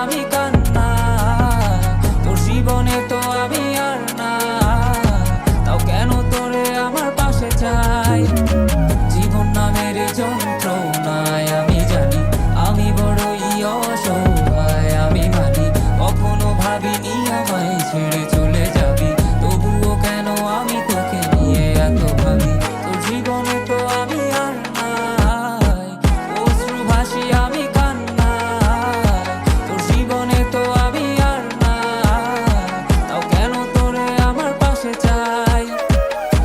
আমি কান্না, তোর জীবনে তো আমি আর না, তাও কেন তোরে আমার পাশে চাই। জীবন নামের যন্ত্রণায় আমি জানি আমি বড়ই অসহায়, আমি মানি কখনো ভাবিনি আমায় ছেড়ে চলে যাবি, তবুও কেন আমি তোকে নিয়ে এত ভাবি। তোর জীবনে তো আমি আর নাই, অশ্রু ভাসি আমি কান্না, তোর জীবনে তো আমি আর নাই, তাও কেন তোরে আমার পাশে চাই।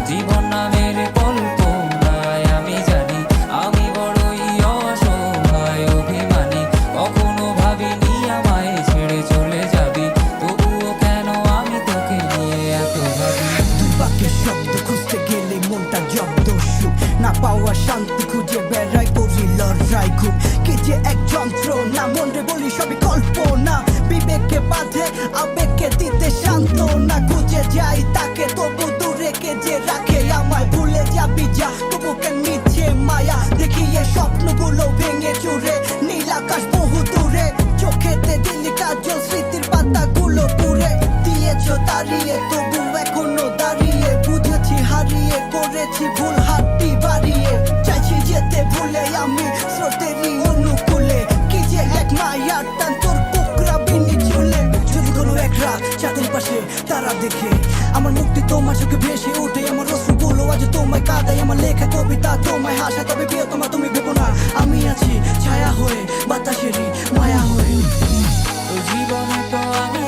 জীবন নামের কল্পনায় আমি জানি আমি বড়ই অসহায়, অভিমানী কখনো ভাবিনি আমায় ছেড়ে চলে যাবি, তবুও কেন আমি তোকে নিয়ে এত ভাবি। দুই বাক্যের শব্দ খুঁজতে গেলে মনটা জব্দ, সুখ না পাওয়া শান্তি খুঁজে বেড়াই, করি লড়াই খুব কি যে এক যন্ত্রণা, মন রে বলি সবই কল্পনা, বিবেককে বাঁধে আবেগকে দিতে শান্তনা, খুঁজে যাই তাকে তবু দূরে কে যে রাখে আমায়, ভুলে যাবি যা তবু কেন মিছে মায়া, দেখিয়ে স্বপ্নগুলো ভেঙে চুরে, নীল আকাশ বহু দূরে, চোখেতে দিলি কাজল স্মৃতির পাতাগুলো পুড়ে দিয়েছ দাঁড়িয়ে, তবু এখনো দাঁড়িয়ে, বুঝেছি হারিয়ে করেছি ভুল, হাতটি বাড়িয়ে চাইছি যেতে ভুলে আমি স্রোতেরই অনুকূলে, কি যে এক মায়ার টান তোর কোকরা বিনি চুলে। যদি কোনো এক রাত চাঁদের পাশে তারা দেখে আমার মুক্তি তোমার চোখে ভেসে ওঠে, আমার অশ্রুগুলো আজ তোমায় কাঁদাই, আমার লেখা কবিতা তোমায় হাসা, তবে প্রিয় তোমার তুমি ভেবো না আমি আছি ছায়া হয়ে বাতাসেরই মায়া হয়ে। তোর জীবনে তো আমি